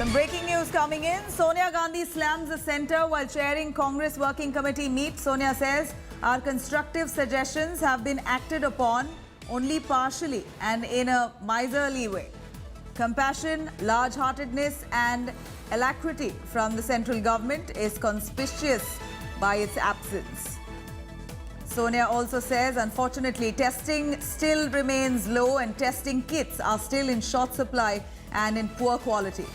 Some breaking news coming in. Sonia Gandhi slams the centre while chairing Congress Working Committee meet. Sonia says, our constructive suggestions have been acted upon only partially and in a miserly way. Compassion, large-heartedness and alacrity from the central government is conspicuous by its absence. Sonia also says, unfortunately, testing still remains low and testing kits are still in short supply and in poor quality.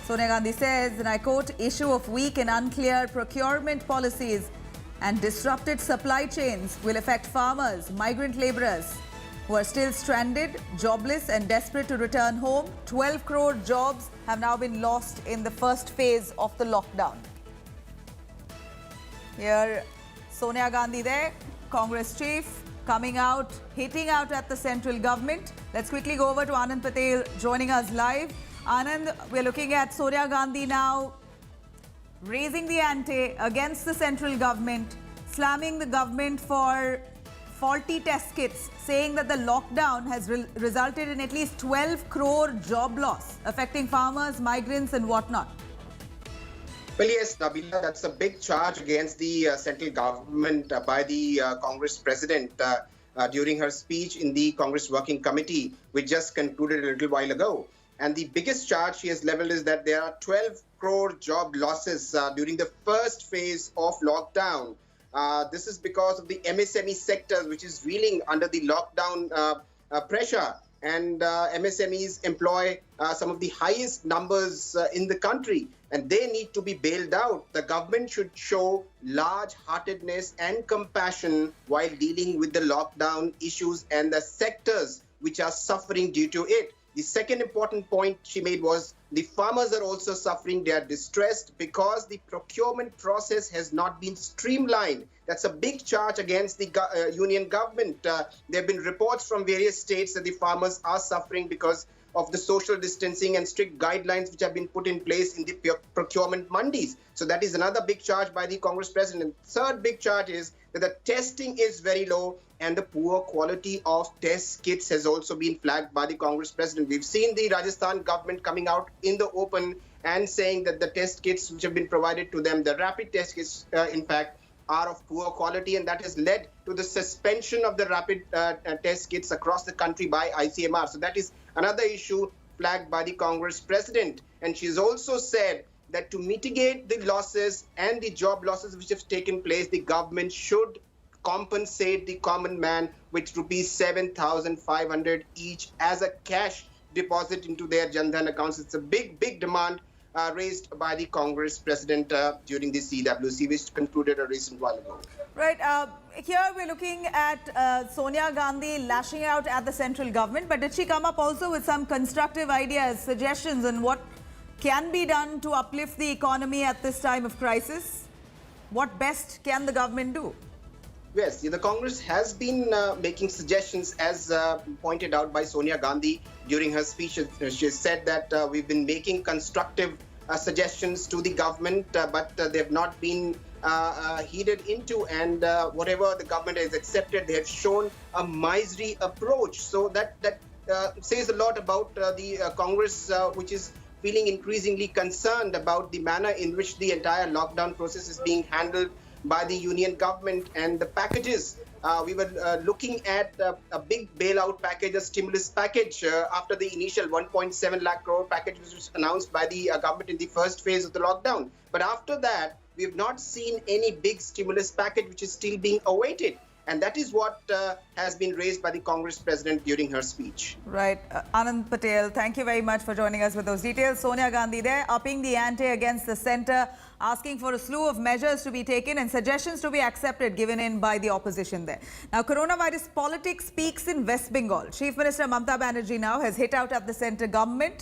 Sonia Gandhi says, and I quote, issue of weak and unclear procurement policies and disrupted supply chains will affect farmers, migrant labourers who are still stranded, jobless and desperate to return home. 12 crore jobs have now been lost in the first phase of the lockdown. Here, Sonia Gandhi there, Congress chief, coming out, hitting out at the central government. Let's quickly go over to Anand Patel joining us live. Anand, we're looking at Sonia Gandhi now raising the ante against the central government, slamming the government for faulty test kits, saying that the lockdown has resulted in at least 12 crore job loss, affecting farmers, migrants and whatnot. Well, yes, Nabila, that's a big charge against the central government by the Congress president during her speech in the Congress Working Committee, which just concluded a little while ago. And the biggest charge she has leveled is that there are 12 crore job losses during the first phase of lockdown. This is because of the MSME sectors, which is reeling under the lockdown pressure. And MSMEs employ some of the highest numbers in the country, and they need to be bailed out. The government should show large-heartedness and compassion while dealing with the lockdown issues and the sectors which are suffering due to it. The second important point she made was the farmers are also suffering. They are distressed because the procurement process has not been streamlined. That's a big charge against the union government. There have been reports from various states that the farmers are suffering because of the social distancing and strict guidelines which have been put in place in the procurement mandis. So that is another big charge by the Congress president. Third big charge is that the testing is very low and the poor quality of test kits has also been flagged by the Congress president. We've seen the Rajasthan government coming out in the open and saying that the test kits which have been provided to them, the rapid test kits, in fact, are of poor quality, and that has led to the suspension of the rapid test kits across the country by ICMR. So that is another issue flagged by the Congress president. And she's also said that to mitigate the losses and the job losses which have taken place, the government should compensate the common man with rupees 7,500 each as a cash deposit into their Jan Dhan accounts. It's a big demand raised by the Congress president during the CWC, which concluded a recent while ago. Right. Here we're looking at Sonia Gandhi lashing out at the central government, but did she come up also with some constructive ideas, suggestions on what can be done to uplift the economy at this time of crisis? What best can the government do? Yes, the Congress has been making suggestions, as pointed out by Sonia Gandhi during her speech. She said that we've been making constructive suggestions to the government, but they have not been heeded into, and whatever the government has accepted, they have shown a miserly approach. So that says a lot about the Congress, which is feeling increasingly concerned about the manner in which the entire lockdown process is being handled by the union government and the packages. We were looking at a big bailout package, a stimulus package after the initial 1.7 lakh crore package which was announced by the government in the first phase of the lockdown. But after that, we have not seen any big stimulus package which is still being awaited. And that is what has been raised by the Congress president during her speech. Right. Anand Patel, thank you very much for joining us with those details. Sonia Gandhi there, upping the ante against the centre, asking for a slew of measures to be taken and suggestions to be accepted given in by the opposition there. Now, coronavirus politics peaks in West Bengal. Chief Minister Mamata Banerjee now has hit out at the centre government.